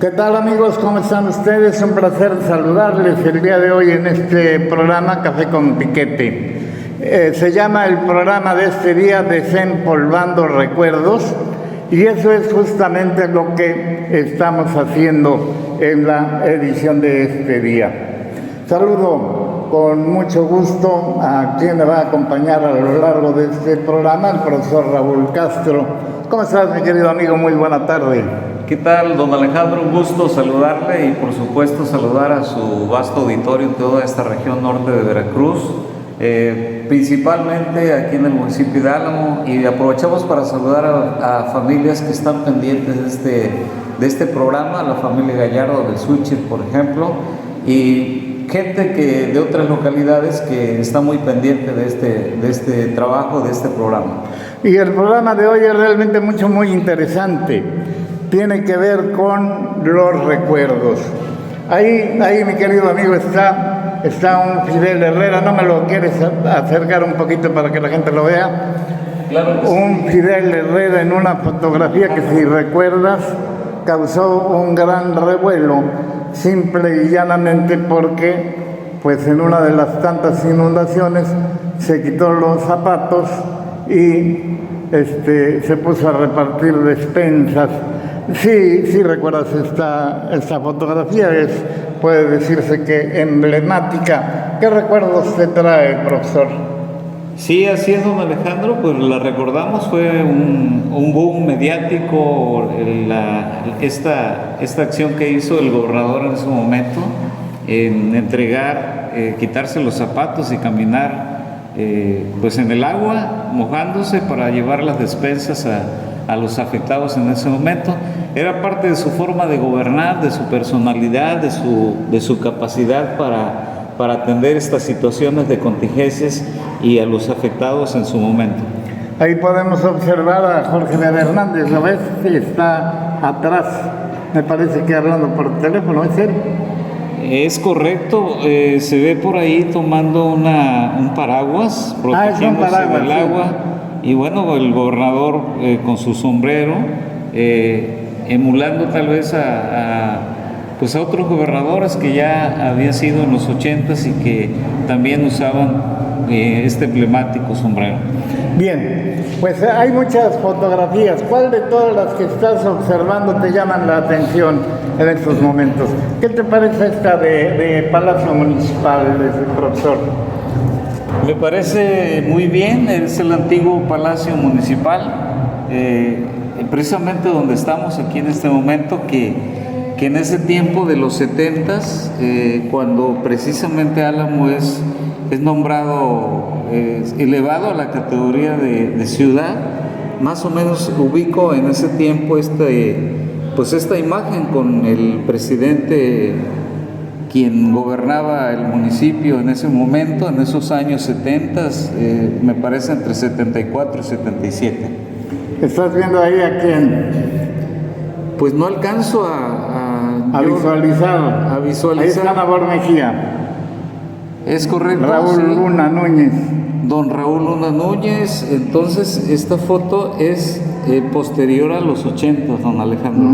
¿Qué tal, amigos? ¿Cómo están ustedes? Un placer saludarles el día de hoy en este programa Café con Piquete. Se llama el programa de este día Desempolvando Recuerdos, y eso es justamente lo que estamos haciendo en la edición de este día. Saludo con mucho gusto a quien me va a acompañar a lo largo de este programa, el profesor Raúl Castro. ¿Cómo estás, mi querido amigo? Muy buena tarde. ¿Qué tal, don Alejandro? Un gusto saludarle y por supuesto saludar a su vasto auditorio en toda esta región norte de Veracruz, principalmente aquí en el municipio de Álamo, y aprovechamos para saludar a familias que están pendientes de este programa, la familia Gallardo del Suchil, por ejemplo, y gente de otras localidades que está muy pendiente de este trabajo, de este programa. Y el programa de hoy es realmente muy interesante. Tiene que ver con los recuerdos. Ahí mi querido amigo, está un Fidel Herrera. ¿No me lo quieres acercar un poquito para que la gente lo vea? Claro que sí. Un Fidel Herrera en una fotografía que, si recuerdas, causó un gran revuelo, simple y llanamente porque, pues, en una de las tantas inundaciones se quitó los zapatos y se puso a repartir despensas. Sí, recuerdas esta fotografía, puede decirse que emblemática. ¿Qué recuerdos te trae, profesor? Sí, así es, don Alejandro, pues la recordamos, fue un boom mediático, esta acción que hizo el gobernador en ese momento, en entregar, quitarse los zapatos y caminar pues en el agua, mojándose para llevar las despensas a los afectados en ese momento. Era parte de su forma de gobernar, de su personalidad, de su capacidad para atender estas situaciones de contingencias y a los afectados en su momento. Ahí podemos observar a Jorge Hernández, ¿lo ves? Sí, está atrás, me parece que hablando por teléfono, ¿es él? Es correcto, se ve por ahí tomando un paraguas, protegiéndose del agua, y bueno, el gobernador con su sombrero, emulando tal vez a otros gobernadores que ya habían sido en los 80s y que también usaban este emblemático sombrero. Bien, pues hay muchas fotografías. ¿Cuál de todas las que estás observando te llaman la atención en estos momentos? ¿Qué te parece esta de Palacio Municipal, profesor? Me parece muy bien, es el antiguo Palacio Municipal, precisamente donde estamos aquí en este momento, que en ese tiempo de los 70s, cuando precisamente Álamo es nombrado, elevado a la categoría de ciudad, más o menos ubico en ese tiempo esta imagen con el presidente quien gobernaba el municipio en ese momento, en esos años 70s, me parece entre 74 y 77. ¿Estás viendo ahí a quién? Pues no alcanzo a visualizar. Ahí está Nabor Mejía. Es correcto. Raúl Luna Núñez. Don Raúl Luna Núñez. Entonces, esta foto es posterior a los 80, don Alejandro,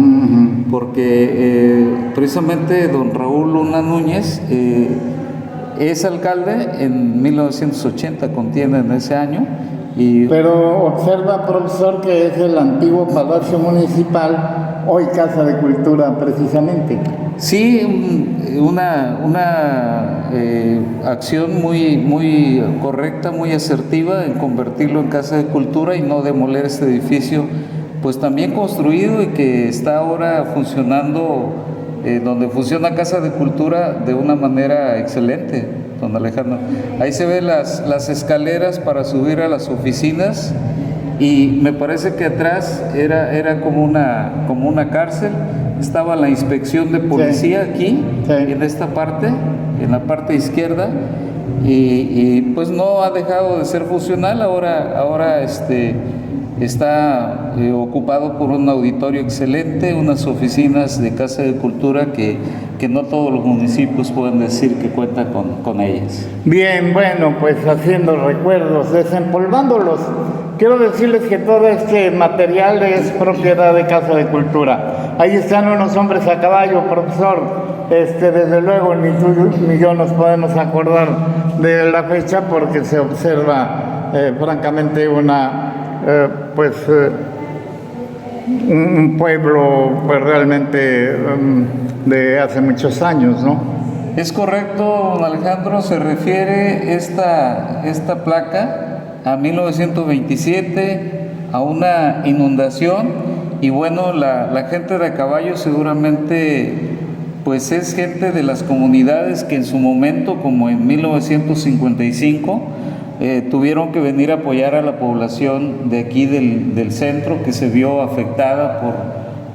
porque precisamente don Raúl Luna Núñez es alcalde en 1980, contiene en ese año. Pero observa, profesor, que es el antiguo Palacio Municipal, hoy Casa de Cultura, precisamente. Sí, una acción muy correcta, muy asertiva en convertirlo en Casa de Cultura y no demoler este edificio, pues también construido y que está ahora funcionando, donde funciona Casa de Cultura de una manera excelente, don Alejandro. Ahí se ven las escaleras para subir a las oficinas, y me parece que atrás era como una cárcel. Estaba la inspección de policía aquí, en esta parte, en la parte izquierda, y pues no ha dejado de ser funcional. Ahora está ocupado por un auditorio excelente, unas oficinas de Casa de Cultura que no todos los municipios pueden decir que cuentan con ellas. Bien, bueno, pues haciendo recuerdos, desempolvando Quiero decirles que todo este material es propiedad de Casa de Cultura. Ahí están unos hombres a caballo, profesor. Desde luego ni tú ni yo nos podemos acordar de la fecha porque se observa francamente un pueblo pues realmente de hace muchos años, ¿no? Es correcto, don Alejandro, se refiere esta placa a 1927, a una inundación, y bueno, la gente de a caballo seguramente pues es gente de las comunidades que en su momento, como en 1955, tuvieron que venir a apoyar a la población de aquí del centro, que se vio afectada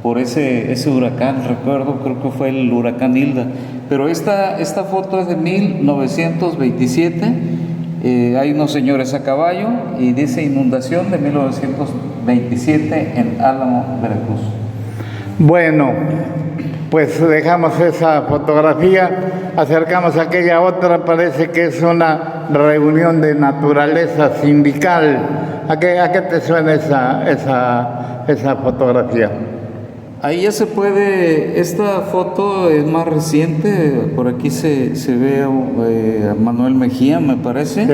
por ese huracán. Recuerdo, creo que fue el huracán Hilda, pero esta foto es de 1927. Hay unos señores a caballo y dice inundación de 1927 en Álamo, Veracruz. Bueno, pues dejamos esa fotografía, acercamos a aquella otra, parece que es una reunión de naturaleza sindical. ¿A qué te suena esa fotografía? Ahí ya se puede, esta foto es más reciente, por aquí se ve a Manuel Mejía, me parece. Sí.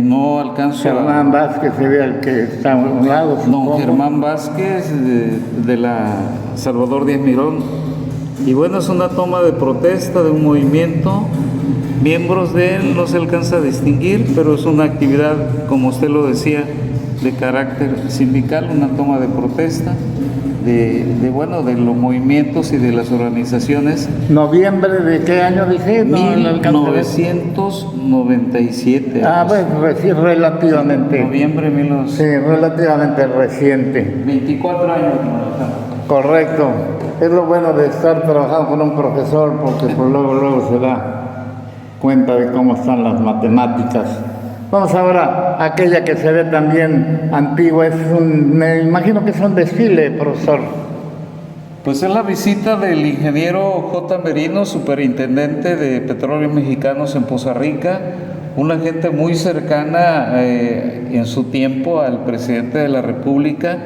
No alcanzo Germán Vázquez sería el que está a un lado. Don Germán Vázquez, de la Salvador Díaz Mirón. Y bueno, es una toma de protesta de un movimiento. Miembros de él no se alcanza a distinguir, pero es una actividad, como usted lo decía, de carácter sindical, una toma de protesta de los movimientos y de las organizaciones. ¿Noviembre de qué año dije? 1997. Pues sí, relativamente. Noviembre de 1997. Sí, relativamente reciente. 24 años. Correcto. Es lo bueno de estar trabajando con un profesor, porque pues luego se da cuenta de cómo están las matemáticas. Vamos ahora a aquella que se ve también antigua. Me imagino que es un desfile, profesor. Pues es la visita del ingeniero J. Merino, superintendente de Petróleos Mexicanos en Poza Rica, una gente muy cercana en su tiempo al presidente de la República,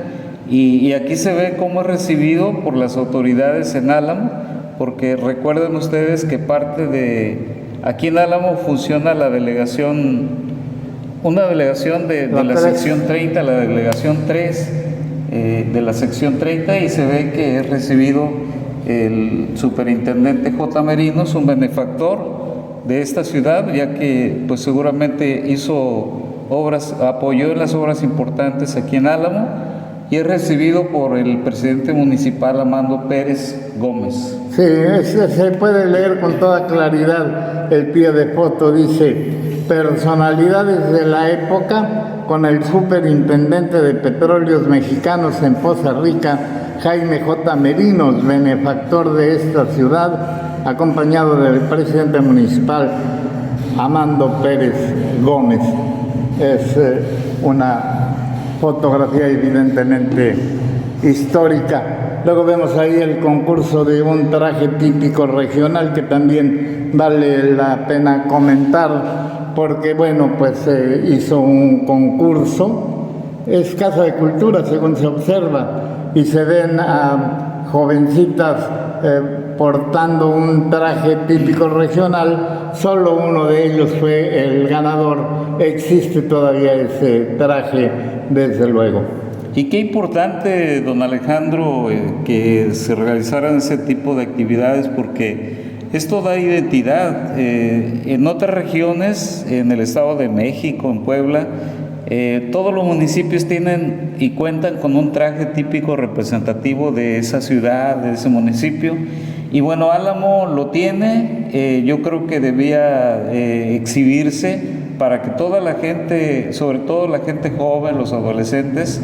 y aquí se ve cómo es recibido por las autoridades en Álamo, porque recuerden ustedes que aquí en Álamo funciona la delegación, una delegación de la sección 30, la delegación 3 de la sección 30, y se ve que es recibido el superintendente J. Merino, es un benefactor de esta ciudad, ya que pues seguramente apoyó en las obras importantes aquí en Álamo, y es recibido por el presidente municipal Armando Pérez Gómez. Sí, se puede leer con toda claridad el pie de foto, dice: personalidades de la época con el superintendente de Petróleos Mexicanos en Poza Rica, Jaime J. Merinos, benefactor de esta ciudad, acompañado del presidente municipal Armando Pérez Gómez. Es una fotografía evidentemente histórica. Luego vemos ahí el concurso de un traje típico regional que también vale la pena comentar, porque bueno, pues se hizo un concurso. Es Casa de Cultura, según se observa, y se ven a jovencitas portando un traje típico regional. Solo uno de ellos fue el ganador. Existe todavía ese traje, desde luego. Y qué importante, don Alejandro, que se realizaran ese tipo de actividades, porque esto da identidad. En otras regiones, en el Estado de México, en Puebla, todos los municipios tienen y cuentan con un traje típico representativo de esa ciudad, de ese municipio. Y bueno, Álamo lo tiene. Yo creo que debía exhibirse para que toda la gente, sobre todo la gente joven, los adolescentes,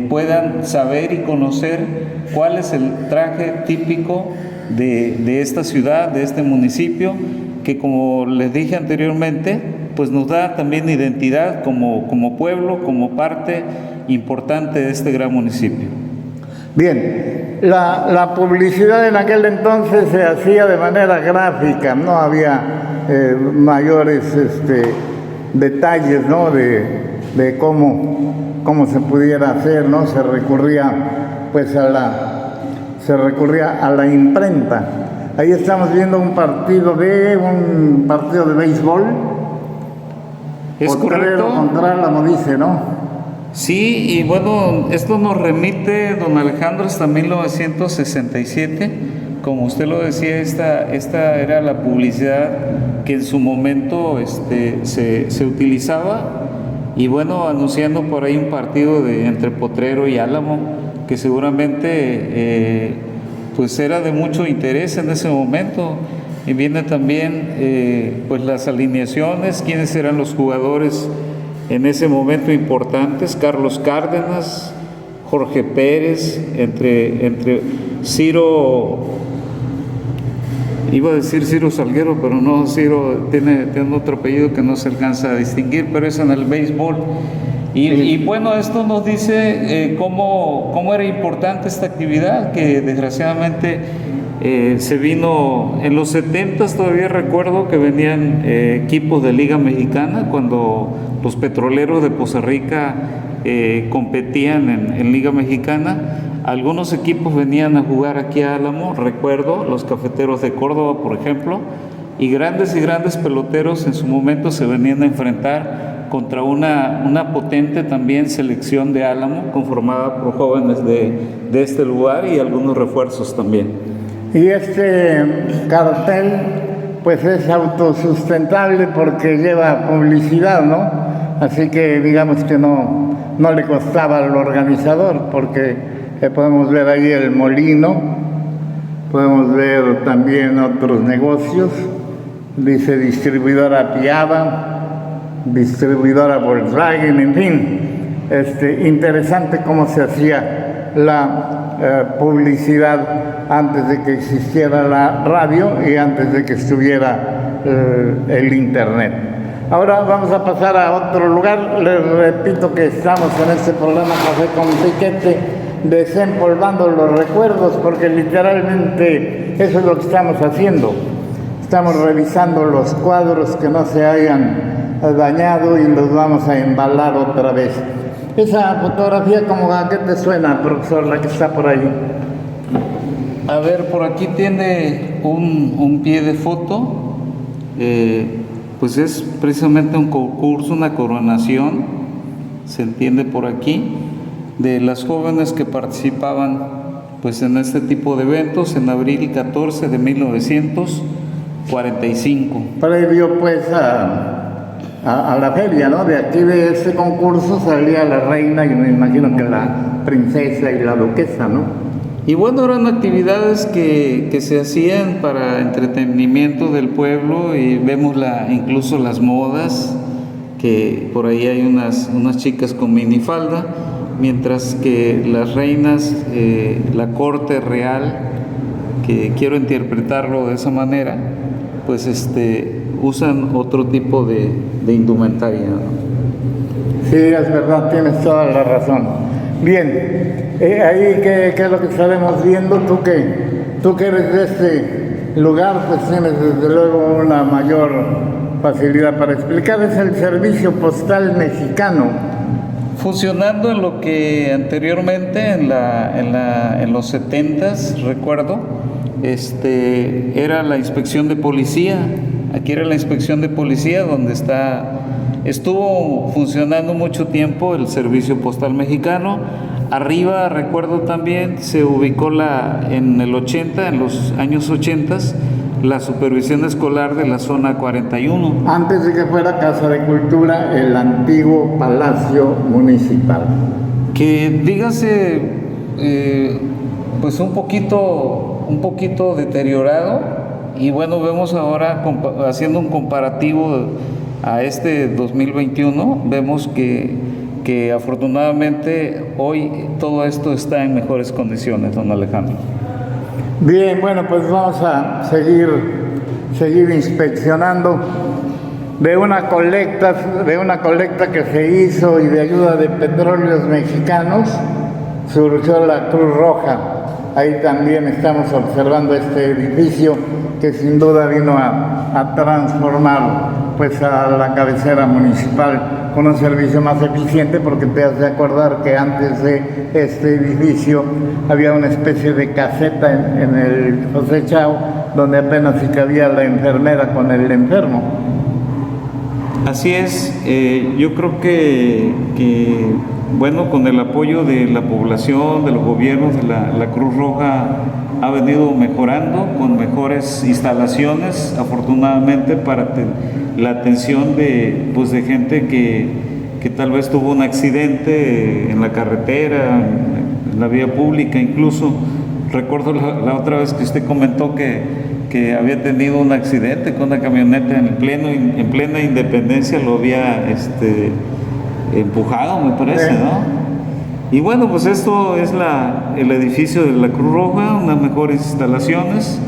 puedan saber y conocer cuál es el traje típico de esta ciudad, de este municipio, que, como les dije anteriormente, pues nos da también identidad como pueblo, como parte importante de este gran municipio. Bien, la publicidad en aquel entonces se hacía de manera gráfica, no había mayores detalles, ¿no?, de de cómo se pudiera hacer, ¿no? Se recurría pues a la imprenta. Ahí estamos viendo un partido de béisbol. Es correcto. Contra Álamo, dice, ¿no? Sí, y bueno, esto nos remite, don Alejandro, hasta 1967. Como usted lo decía, esta era la publicidad que en su momento se utilizaba, y bueno, anunciando por ahí un partido entre Potrero y Álamo, que seguramente pues era de mucho interés en ese momento. Y viene también pues las alineaciones, quiénes eran los jugadores en ese momento importantes: Carlos Cárdenas, Jorge Pérez, entre Ciro, iba a decir Ciro Salguero, pero no, Ciro tiene otro apellido que no se alcanza a distinguir, pero es en el béisbol. Y bueno, esto nos dice cómo era importante esta actividad, que desgraciadamente se vino en los 70s. Todavía recuerdo que venían equipos de Liga Mexicana cuando los petroleros de Poza Rica competían en Liga Mexicana. Algunos equipos venían a jugar aquí a Álamo, recuerdo, los Cafeteros de Córdoba, por ejemplo, y grandes peloteros en su momento se venían a enfrentar contra una potente también selección de Álamo, conformada por jóvenes de este lugar y algunos refuerzos también. Y este cartel pues es autosustentable porque lleva publicidad, ¿no? Así que digamos que no le costaba al organizador, porque podemos ver ahí el molino, podemos ver también otros negocios, dice distribuidora Piava, distribuidora Volkswagen, en fin. Interesante cómo se hacía la publicidad antes de que existiera la radio y antes de que estuviera el internet. Ahora vamos a pasar a otro lugar. Les repito que estamos en este programa Café con Piquete, desempolvando los recuerdos, porque literalmente eso es lo que estamos haciendo. Estamos revisando los cuadros que no se hayan dañado y los vamos a embalar otra vez. Esa fotografía, ¿como a qué te suena, profesor, la que está por ahí? A ver, por aquí tiene un pie de foto, pues es precisamente un concurso, una coronación, se entiende por aquí, de las jóvenes que participaban pues en este tipo de eventos en abril 14 de 1945. Previo pues a la feria, ¿no? De aquí de este concurso salía la reina y me imagino que la princesa y la duquesa, ¿no? Y bueno, eran actividades que se hacían para entretenimiento del pueblo, y vemos incluso las modas, que por ahí hay unas chicas con minifalda, mientras que las reinas, la corte real, que quiero interpretarlo de esa manera, pues usan otro tipo de indumentaria, ¿no? Sí, es verdad, tienes toda la razón. Bien, ahí ¿qué es lo que estaremos viendo? Tú que eres de este lugar, pues tienes desde luego una mayor facilidad para explicar. Es el Servicio Postal Mexicano. Funcionando en lo que anteriormente, en los 70s, recuerdo, era la inspección de policía. Aquí era la inspección de policía, donde estuvo funcionando mucho tiempo el Servicio Postal Mexicano. Arriba, recuerdo también, se ubicó en los años 80, la supervisión escolar de la zona 41. Antes de que fuera Casa de Cultura, el antiguo Palacio Municipal. Que dígase, pues un poquito deteriorado. Y bueno, vemos ahora, haciendo un comparativo a 2021, vemos que afortunadamente hoy todo esto está en mejores condiciones, don Alejandro. Bien, bueno, pues vamos a seguir inspeccionando de una colecta que se hizo y de ayuda de Petróleos Mexicanos. Surgió la Cruz Roja. Ahí también estamos observando este edificio que sin duda vino a transformar pues a la cabecera municipal con un servicio más eficiente, porque te has de acordar que antes de este edificio había una especie de caseta en el José Chao, donde apenas si cabía la enfermera con el enfermo. Así es, yo creo que, bueno, con el apoyo de la población, de los gobiernos, de la Cruz Roja ha venido mejorando con mejores instalaciones, afortunadamente, para la atención de gente que tal vez tuvo un accidente en la carretera, en la vía pública incluso. Recuerdo la otra vez que usted comentó que había tenido un accidente con una camioneta en plena Independencia, lo había empujado, me parece, ¿no? Y bueno, pues esto es el edificio de la Cruz Roja, unas mejores instalaciones.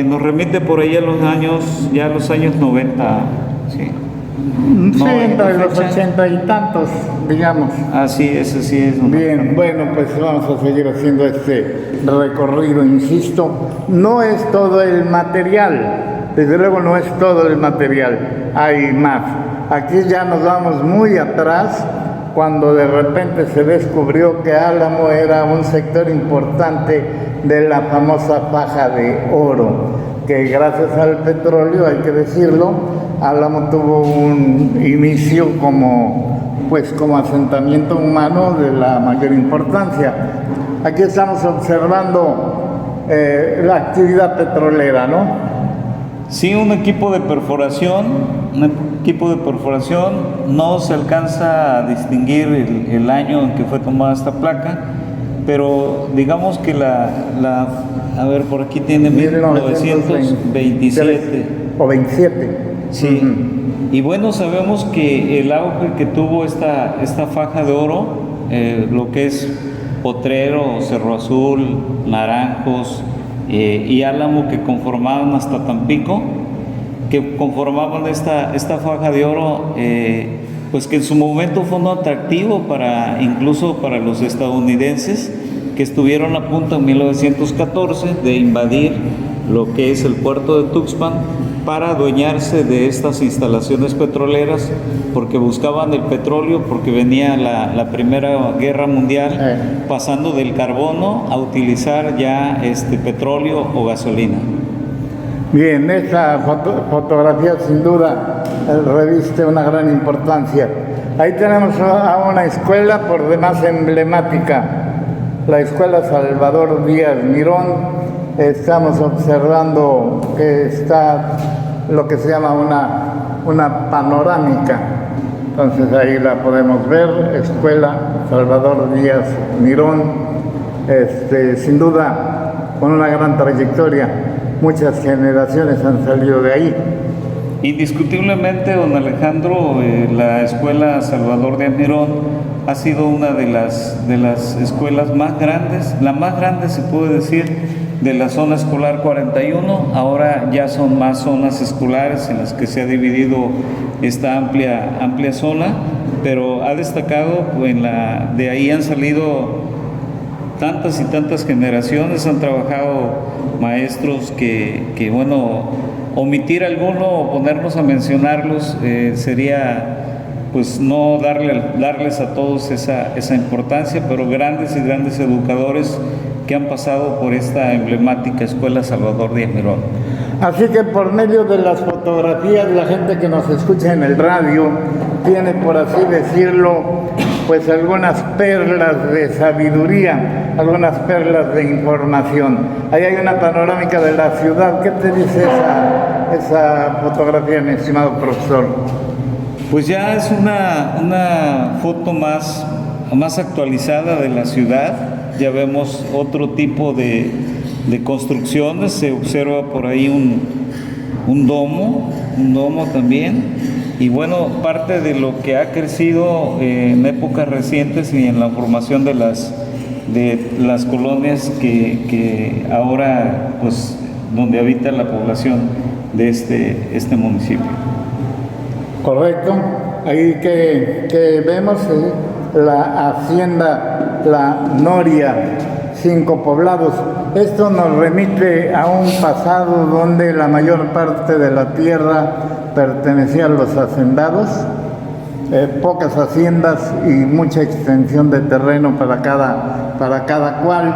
Nos remite por ahí a los años 90, ¿sí? Sí, entre los 80 y tantos, digamos. Así es. Bien, bueno, pues vamos a seguir haciendo este recorrido, insisto. No es todo el material, desde luego no es todo el material, hay más. Aquí ya nos vamos muy atrás, cuando de repente se descubrió que Álamo era un sector importante de la famosa faja de oro, que gracias al petróleo, hay que decirlo, Álamo tuvo un inicio como asentamiento humano de la mayor importancia. Aquí estamos observando la actividad petrolera, ¿no? Sí, un equipo de perforación, no se alcanza a distinguir el año en que fue tomada esta placa, pero digamos que a ver, por aquí tiene 1927. O 27. Sí, y bueno, sabemos que el auge que tuvo esta faja de oro, lo que es Potrero, Cerro Azul, Naranjos y Álamo, que conformaban hasta Tampico, que conformaban esta faja de oro, pues que en su momento fue un atractivo incluso para los estadounidenses, que estuvieron a punto en 1914 de invadir lo que es el puerto de Tuxpan para adueñarse de estas instalaciones petroleras, porque buscaban el petróleo, porque venía la Primera Guerra Mundial, pasando del carbono a utilizar ya petróleo o gasolina. Bien, esta fotografía sin duda reviste una gran importancia. Ahí tenemos a una escuela por demás emblemática, la Escuela Salvador Díaz Mirón. Estamos observando que está lo que se llama una panorámica. Entonces ahí la podemos ver, Escuela Salvador Díaz Mirón, sin duda con una gran trayectoria. Muchas generaciones han salido de ahí. Indiscutiblemente, don Alejandro, la Escuela Salvador Díaz Mirón ha sido una de las escuelas más grandes, la más grande se puede decir, de la zona escolar 41. Ahora ya son más zonas escolares en las que se ha dividido esta amplia zona, pero ha destacado, de ahí han salido tantas y tantas generaciones, han trabajado maestros que bueno, omitir alguno o ponernos a mencionarlos sería pues no darles a todos esa importancia, pero grandes y grandes educadores que han pasado por esta emblemática Escuela Salvador Díaz Mirón. Así que por medio de las fotografías, la gente que nos escucha en el radio tiene, por así decirlo, pues algunas perlas de sabiduría, algunas perlas de información. Ahí hay una panorámica de la ciudad. ¿Qué te dice esa fotografía, mi estimado profesor? Pues ya es una foto más actualizada de la ciudad. Ya vemos otro tipo de construcciones. Se observa por ahí un domo también. Y bueno, parte de lo que ha crecido en épocas recientes y en la formación de las colonias que ahora, pues, donde habita la población de este municipio. Correcto. Ahí que vemos la hacienda La Noria, 5 poblados. Esto nos remite a un pasado donde la mayor parte de la tierra pertenecía a los hacendados pocas haciendas y mucha extensión de terreno para cada cual.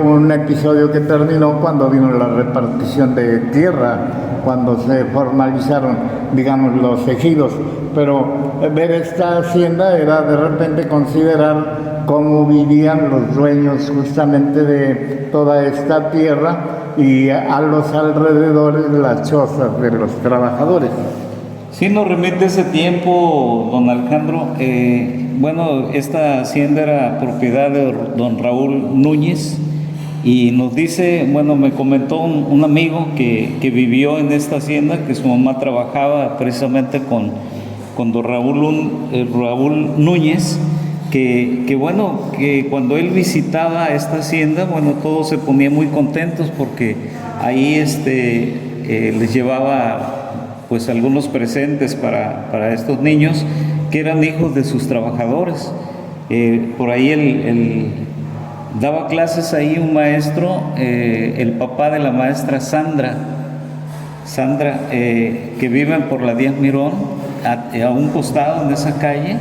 Un episodio que terminó cuando vino la repartición de tierra, cuando se formalizaron, digamos, los ejidos. Pero ver esta hacienda era de repente considerar cómo vivían los dueños justamente de toda esta tierra y a los alrededores las chozas de los trabajadores. Sí, nos remite ese tiempo, don Alejandro. Bueno, esta hacienda era propiedad de don Raúl Núñez y nos dice, bueno, me comentó un amigo que vivió en esta hacienda, que su mamá trabajaba precisamente con don Raúl Núñez, que bueno, que cuando él visitaba esta hacienda, bueno, todos se ponían muy contentos porque ahí les llevaba pues algunos presentes para estos niños que eran hijos de sus trabajadores. Por ahí él daba clases ahí un maestro, el papá de la maestra Sandra, que viven por la Díaz Mirón, a un costado en esa calle,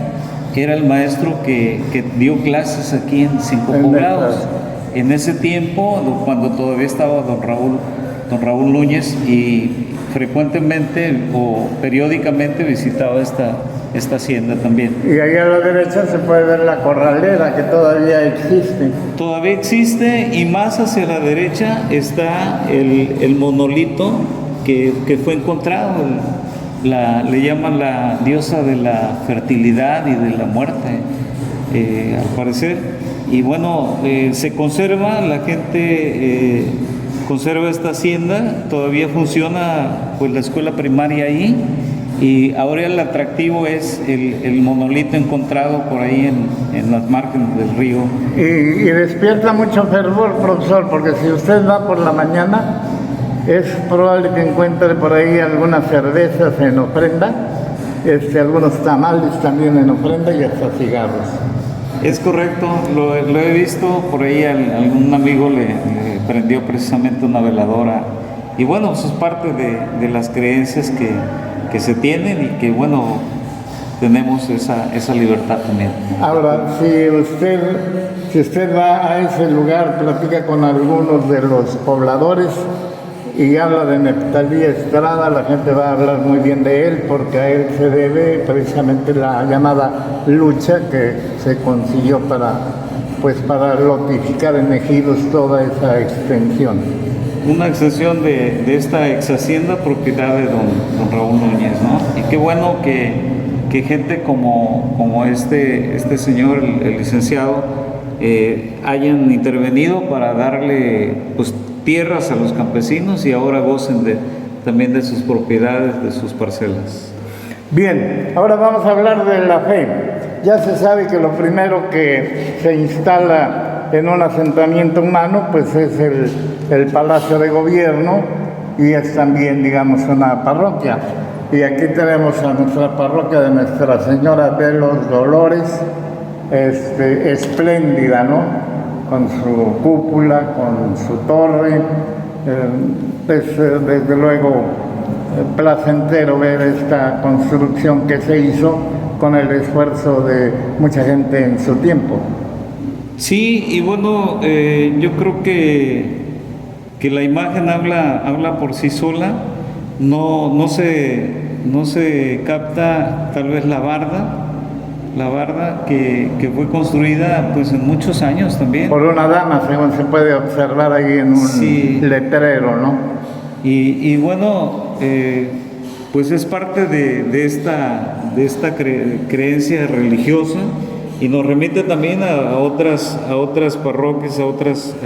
que era el maestro que dio clases aquí en Cinco Poblados. En ese tiempo, cuando todavía estaba don Raúl Núñez, y frecuentemente o periódicamente visitaba esta hacienda también. Y ahí a la derecha se puede ver la corralera, que todavía existe. Todavía existe, y más hacia la derecha está el monolito que fue encontrado. Le llaman la diosa de la fertilidad y de la muerte, al parecer. Y bueno, se conserva, la gente conserva esta hacienda, todavía funciona pues la escuela primaria ahí, y ahora el atractivo es el monolito encontrado por ahí en las márgenes del río. Y despierta mucho fervor, profesor, porque si usted va por la mañana, es probable que encuentre por ahí algunas cervezas en ofrenda, algunos tamales también en ofrenda y hasta cigarros. Es correcto, lo he visto, por ahí algún amigo le prendió precisamente una veladora, y bueno, eso es parte de las creencias que se tienen, y que bueno, tenemos esa libertad también. Ahora, si usted va a ese lugar, platica con algunos de los pobladores y habla de Neftalí Estrada, la gente va a hablar muy bien de él, porque a él se debe precisamente la llamada lucha que se consiguió para lotificar en ejidos toda esa extensión. Una extensión de esta ex hacienda, propiedad de don Raúl Núñez, ¿no? Y qué bueno que gente como este señor, el licenciado, hayan intervenido para darle pues tierras a los campesinos, y ahora gocen también de sus propiedades, de sus parcelas. Bien, ahora vamos a hablar de la fe. Ya se sabe que lo primero que se instala en un asentamiento humano pues es el Palacio de Gobierno, y es también, digamos, una parroquia. Y aquí tenemos a nuestra parroquia de Nuestra Señora de los Dolores, espléndida, ¿no? Con su cúpula, con su torre. Desde luego placentero ver esta construcción que se hizo con el esfuerzo de mucha gente en su tiempo. Sí, y bueno, yo creo que la imagen habla por sí sola. No se capta tal vez la barda que fue construida pues en muchos años también. Por una dama, según se puede observar ahí en un letrero, ¿no? Y bueno, pues es parte de esta creencia religiosa, y nos remite también a otras parroquias, a otras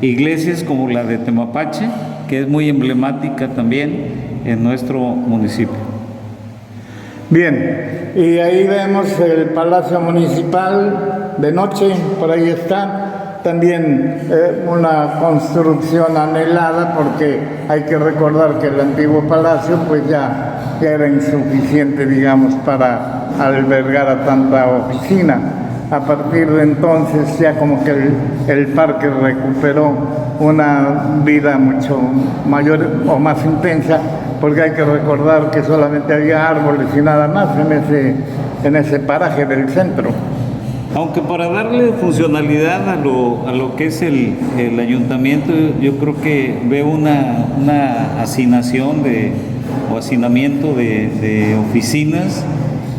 iglesias como la de Temapache, que es muy emblemática también en nuestro municipio. Bien, y ahí vemos el Palacio Municipal de noche, por ahí está. También una construcción anhelada, porque hay que recordar que el antiguo palacio pues ya era insuficiente, digamos, para albergar a tanta oficina. a partir de entonces ya como que el parque recuperó una vida mucho mayor o más intensa, porque hay que recordar que solamente había árboles y nada más en ese paraje del centro. Aunque para darle funcionalidad a lo que es el ayuntamiento, yo creo que veo una asignación o hacinamiento de oficinas,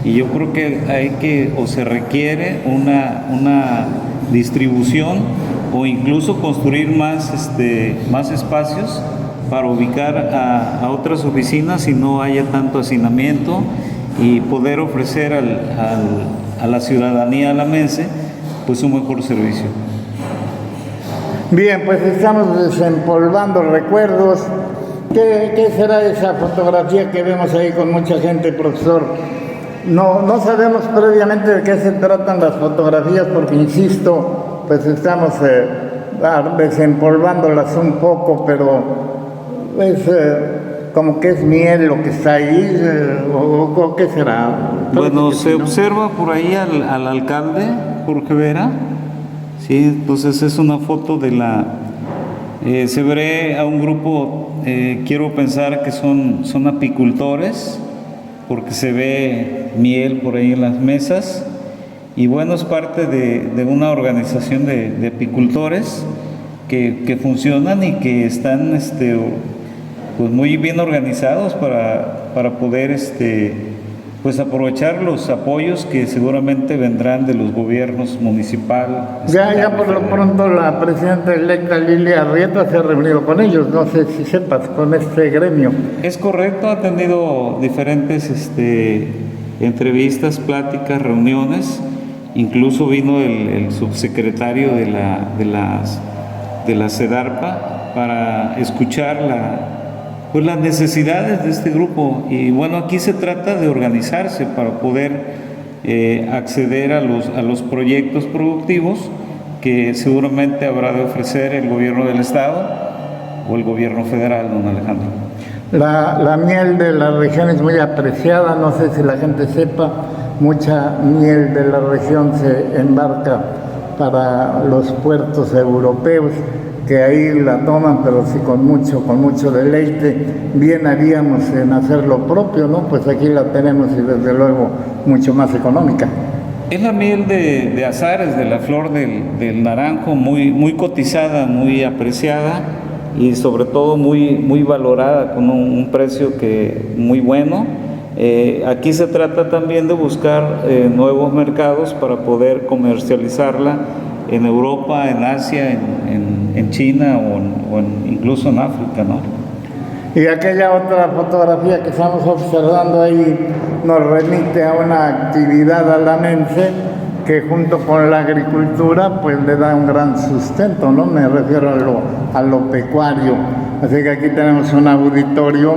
y yo creo que se requiere una distribución o incluso construir más espacios para ubicar a otras oficinas y no haya tanto hacinamiento, y poder ofrecer a la ciudadanía alamense pues un mejor servicio. Bien, pues estamos desempolvando recuerdos. ¿Qué será esa fotografía que vemos ahí con mucha gente, profesor? No sabemos previamente de qué se tratan las fotografías, porque insisto, pues estamos desempolvándolas un poco, pero es como que es miel lo que está ahí, o qué será. Bueno, se observa por ahí al alcalde Jorge Vera, sí, entonces es una foto se ve a un grupo, quiero pensar que son apicultores, porque se ve miel por ahí en las mesas, y bueno, es parte de una organización de apicultores que funcionan y que están pues muy bien organizados para poder pues aprovechar los apoyos que seguramente vendrán de los gobiernos municipal. Ya por lo pronto la presidenta electa Lilia Arrieta se ha reunido con ellos, no sé si sepas, con este gremio. Es correcto, ha tenido diferentes entrevistas, pláticas, reuniones, incluso vino el subsecretario de la SEDARPA para escuchar pues las necesidades de este grupo. Y bueno, aquí se trata de organizarse para poder acceder a los proyectos productivos que seguramente habrá de ofrecer el gobierno del estado o el gobierno federal, don Alejandro. La miel de la región es muy apreciada, no sé si la gente sepa, mucha miel de la región se embarca para los puertos europeos, que ahí la toman, pero sí con mucho deleite. Bien haríamos en hacer lo propio, ¿no? Pues aquí la tenemos y desde luego mucho más económica. Es la miel de azares, de la flor del naranjo, muy cotizada, muy apreciada y sobre todo muy valorada, con un precio muy bueno. Aquí se trata también de buscar nuevos mercados para poder comercializarla en Europa, en Asia, en China o incluso en África, ¿no? Y aquella otra fotografía que estamos observando ahí nos remite a una actividad alamense que junto con la agricultura pues le da un gran sustento, ¿no? Me refiero a lo pecuario. Así que aquí tenemos un auditorio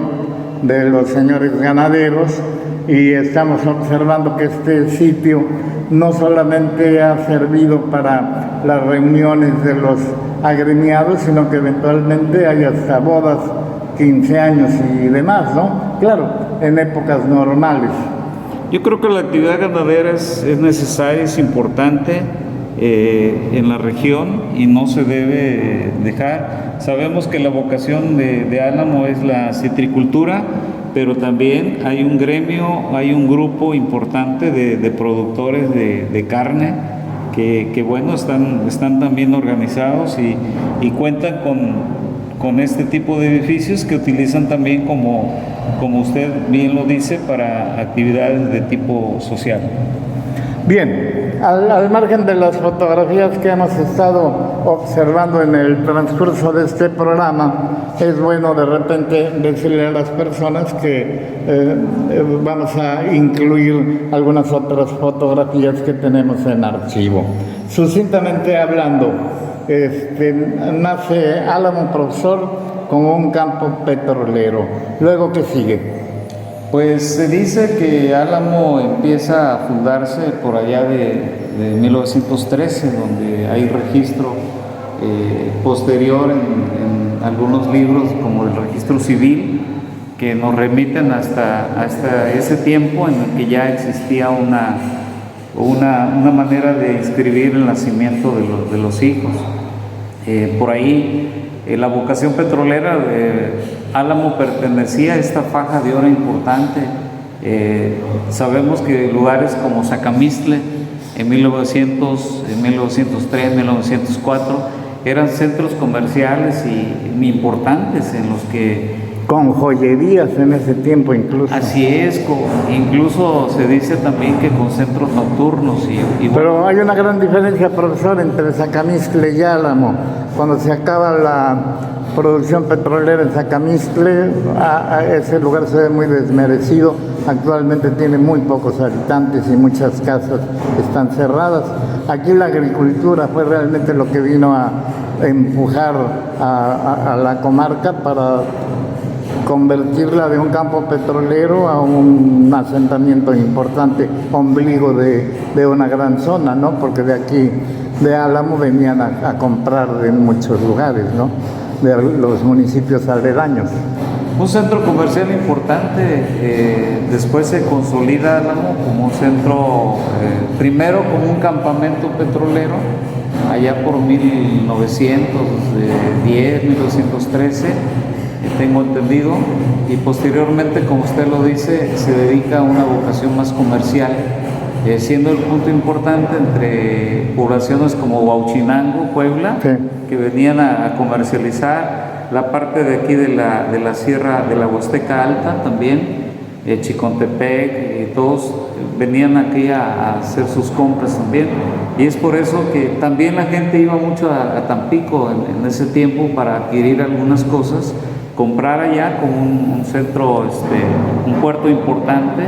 de los señores ganaderos y estamos observando que este sitio no solamente ha servido para las reuniones de los agremiados, sino que eventualmente hay hasta bodas, 15 años y demás, ¿no? Claro, en épocas normales. Yo creo que la actividad ganadera es necesaria, es importante en la región y no se debe dejar. Sabemos que la vocación de Álamo es la citricultura, pero también hay un gremio, hay un grupo importante de productores de carne que bueno, están también organizados y cuentan con este tipo de edificios que utilizan también como usted bien lo dice, para actividades de tipo social. Bien, al margen de las fotografías que hemos estado observando en el transcurso de este programa, es bueno de repente decirle a las personas que vamos a incluir algunas otras fotografías que tenemos en archivo. Sucintamente hablando, nace Álamo, profesor, con un campo petrolero. ¿Luego qué sigue? Pues se dice que Álamo empieza a fundarse por allá de 1913, donde hay registro posterior en algunos libros, como el registro civil, que nos remiten hasta ese tiempo en el que ya existía una manera de inscribir el nacimiento de los hijos. Por ahí, la vocación petrolera de Álamo pertenecía a esta faja de oro importante. Sabemos que lugares como Zacamistle en 1900, en 1903, 1904 eran centros comerciales y importantes en los que... Con joyerías en ese tiempo incluso. Así es, incluso se dice también que con centros nocturnos. Pero hay una gran diferencia, profesor, entre Zacamistle y Álamo. Cuando se acaba la producción petrolera en Zacamistle, ese lugar se ve muy desmerecido. Actualmente tiene muy pocos habitantes y muchas casas están cerradas. Aquí la agricultura fue realmente lo que vino a empujar a la comarca para convertirla de un campo petrolero a un asentamiento importante, ombligo de una gran zona, ¿no? Porque de aquí, de Álamo, venían a comprar en muchos lugares, ¿no? De los municipios aledaños. Un centro comercial importante, después se consolida Álamo como un centro, primero como un campamento petrolero, allá por 1910, 1913, tengo entendido, y posteriormente, como usted lo dice, se dedica a una vocación más comercial, siendo el punto importante entre poblaciones como Huauchinango, Puebla, sí, que venían a comercializar, la parte de aquí de la sierra de la Huasteca Alta también, Chicontepec, y todos venían aquí a hacer sus compras también, y es por eso que también la gente iba mucho a Tampico en ese tiempo para adquirir algunas cosas, comprar allá como un centro, un puerto importante,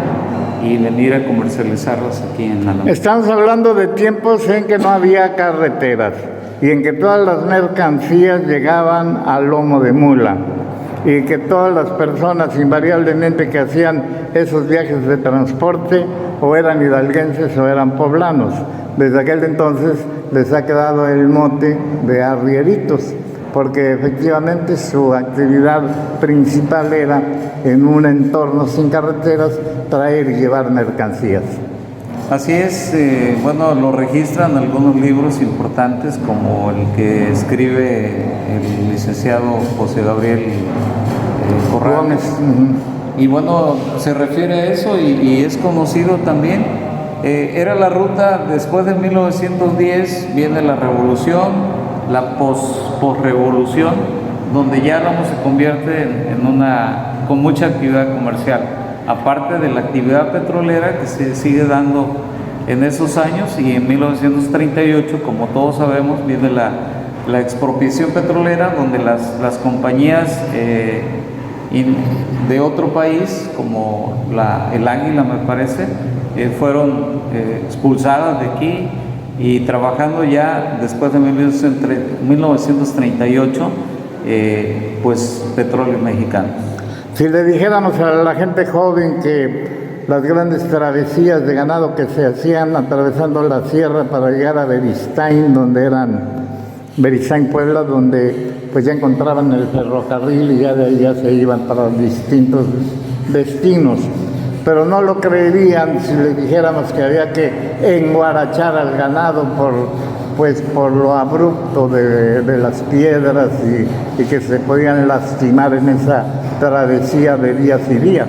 y venir a comercializarlas aquí en Álamo. Estamos hablando de tiempos en que no había carreteras y en que todas las mercancías llegaban a lomo de mula y que todas las personas invariablemente que hacían esos viajes de transporte o eran hidalguenses o eran poblanos. Desde aquel entonces les ha quedado el mote de arrieritos, porque efectivamente su actividad principal era, en un entorno sin carreteras, traer y llevar mercancías. Así es, bueno, lo registran algunos libros importantes, como el que escribe el licenciado José Gabriel Corrales. Y bueno, se refiere a eso y es conocido también. Era la ruta, después de 1910 viene la revolución, la posrevolución, donde ya Álamo se convierte con mucha actividad comercial, aparte de la actividad petrolera que se sigue dando en esos años. Y en 1938, como todos sabemos, viene la expropiación petrolera, donde las compañías de otro país, como el Águila, me parece, fueron expulsadas de aquí, y trabajando ya después de 1938, pues Petróleos Mexicanos. Si le dijéramos a la gente joven que las grandes travesías de ganado que se hacían atravesando la sierra para llegar a Beristain, Beristain, Puebla, donde pues ya encontraban el ferrocarril y ya de ahí ya se iban para distintos destinos. Pero no lo creerían si le dijéramos que había que enguarachar al ganado por lo abrupto de las piedras y que se podían lastimar en esa travesía de días y días.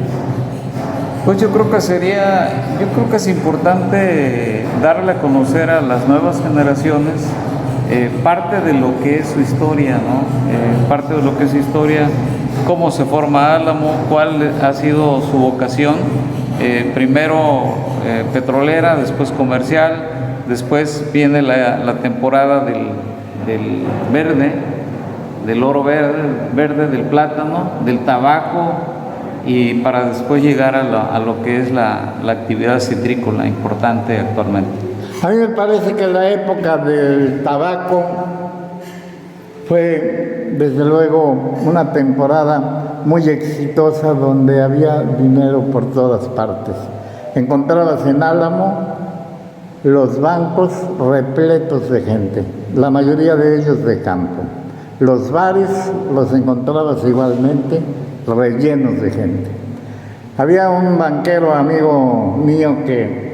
Pues yo creo que es importante darle a conocer a las nuevas generaciones parte de lo que es su historia, ¿no? Parte de lo que es su historia, cómo se forma Álamo, cuál ha sido su vocación, primero petrolera, después comercial, después viene la temporada del verde, del oro verde, del plátano, del tabaco, y para después llegar a lo que es la actividad citrícola importante actualmente. A mí me parece que la época del tabaco fue, desde luego, una temporada muy exitosa donde había dinero por todas partes. Encontrabas en Álamo los bancos repletos de gente, la mayoría de ellos de campo. Los bares los encontrabas igualmente rellenos de gente. Había un banquero amigo mío que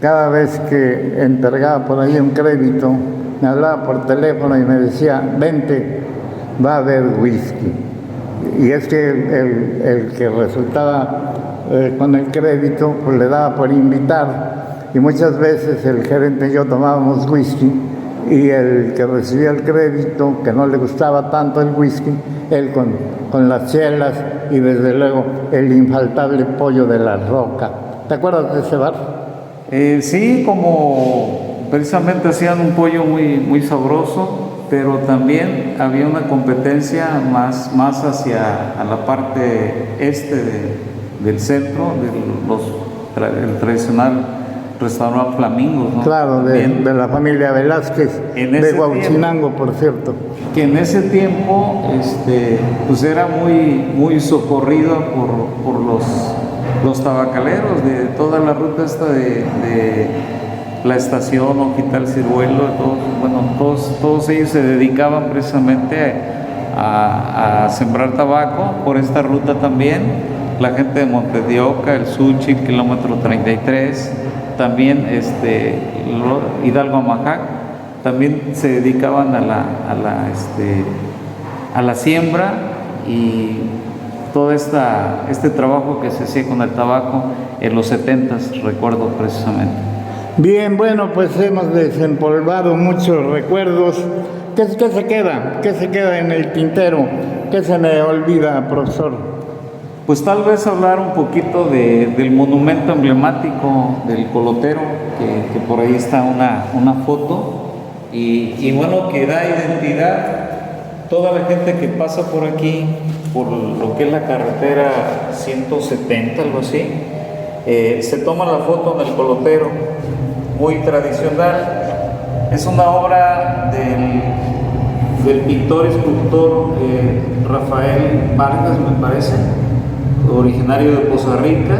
cada vez que entregaba por ahí un crédito, me hablaba por teléfono y me decía, vente, va a haber whisky. Y es que el que resultaba con el crédito, pues le daba por invitar. Y muchas veces el gerente y yo tomábamos whisky, y el que recibía el crédito, que no le gustaba tanto el whisky, él con las chelas y desde luego el infaltable pollo de la Roca. ¿Te acuerdas de ese bar? Sí, como precisamente hacían un pollo muy sabroso, pero también había una competencia más hacia a la parte del centro, el tradicional restaurante Flamingos, ¿no? Claro, de la familia Velázquez, de Huauchinango, por cierto. Que en ese tiempo pues era muy socorrido por los tabacaleros de toda la ruta esta de la estación, Hospital Ciruelo, todos ellos se dedicaban precisamente a sembrar tabaco por esta ruta también. La gente de Montes de Oca, el Suchi, kilómetro 33, también Hidalgo Amajac, también se dedicaban a la siembra y todo este trabajo que se hacía con el tabaco en los 70s, recuerdo precisamente. Bien, bueno, pues hemos desempolvado muchos recuerdos. ¿Qué se queda? ¿Qué se queda en el tintero? ¿Qué se me olvida, profesor? Pues tal vez hablar un poquito del monumento emblemático del Colotero, que por ahí está una foto, y bueno, que da identidad. Toda la gente que pasa por aquí, por lo que es la carretera 170, algo así, se toma la foto en el Colotero, muy tradicional. Es una obra del pintor escultor Rafael Vargas, me parece, originario de Poza Rica,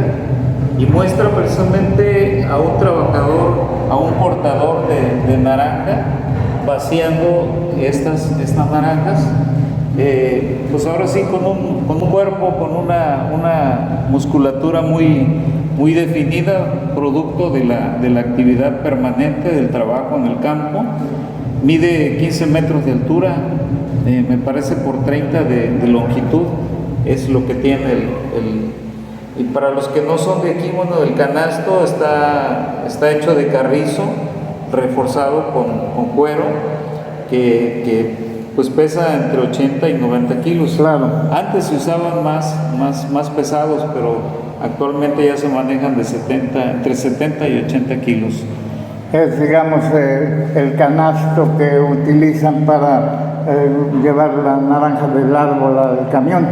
y muestra precisamente a un trabajador, a un cortador de naranja, vaciando estas naranjas, pues ahora sí con un cuerpo, con una musculatura muy definida, producto de la actividad permanente del trabajo en el campo. Mide 15 metros de altura, me parece por 30 de longitud, es lo que tiene y para los que no son de aquí, bueno, el canasto está hecho de carrizo, reforzado con cuero, que pues pesa entre 80 y 90 kilos. Claro. Antes se usaban más pesados, pero actualmente ya se manejan entre 70 y 80 kilos. Es, digamos, el canasto que utilizan para llevar la naranja del árbol al camión.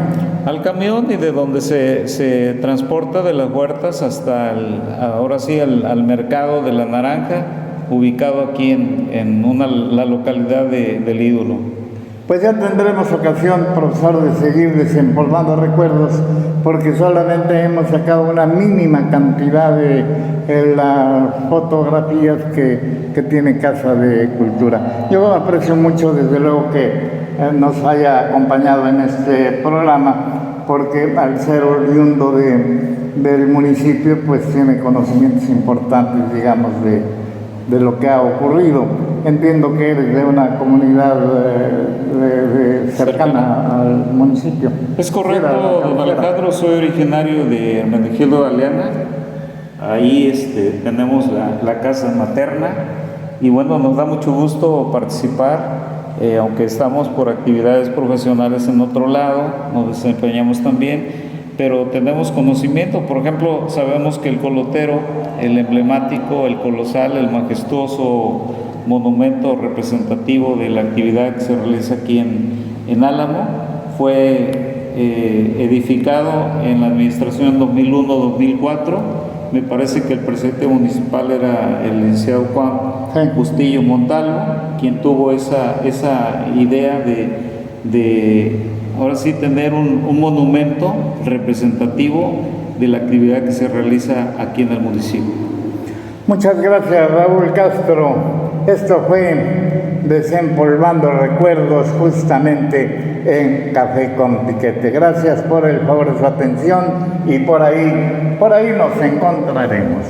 Al camión, y de donde se transporta de las huertas hasta ahora sí al mercado de la naranja, ubicado aquí en la localidad del Ídolo. Pues ya tendremos ocasión, profesor, de seguir desempolvando recuerdos, porque solamente hemos sacado una mínima cantidad de las fotografías que tiene Casa de Cultura. Yo aprecio mucho, desde luego, que nos haya acompañado en este programa, porque al ser oriundo del municipio, pues tiene conocimientos importantes, digamos, de lo que ha ocurrido. Entiendo que eres de una comunidad cercana al municipio. Es correcto, don Alejandro, soy originario de Hermenegildo Galeana. Ahí tenemos la casa materna, y bueno, nos da mucho gusto participar, aunque estamos por actividades profesionales en otro lado, nos desempeñamos también, pero tenemos conocimiento. Por ejemplo, sabemos que el Colotero, el emblemático, el colosal, el majestuoso monumento representativo de la actividad que se realiza aquí en Álamo, fue edificado en la administración en 2001-2004. Me parece que el presidente municipal era el licenciado Juan Bustillo Montalvo, quien tuvo esa idea de ahora sí tener un monumento representativo de la actividad que se realiza aquí en el municipio. Muchas gracias, Raúl Castro. Esto fue Desempolvando Recuerdos, justamente en Café con Piquete. Gracias por el favor de su atención, y por ahí nos encontraremos.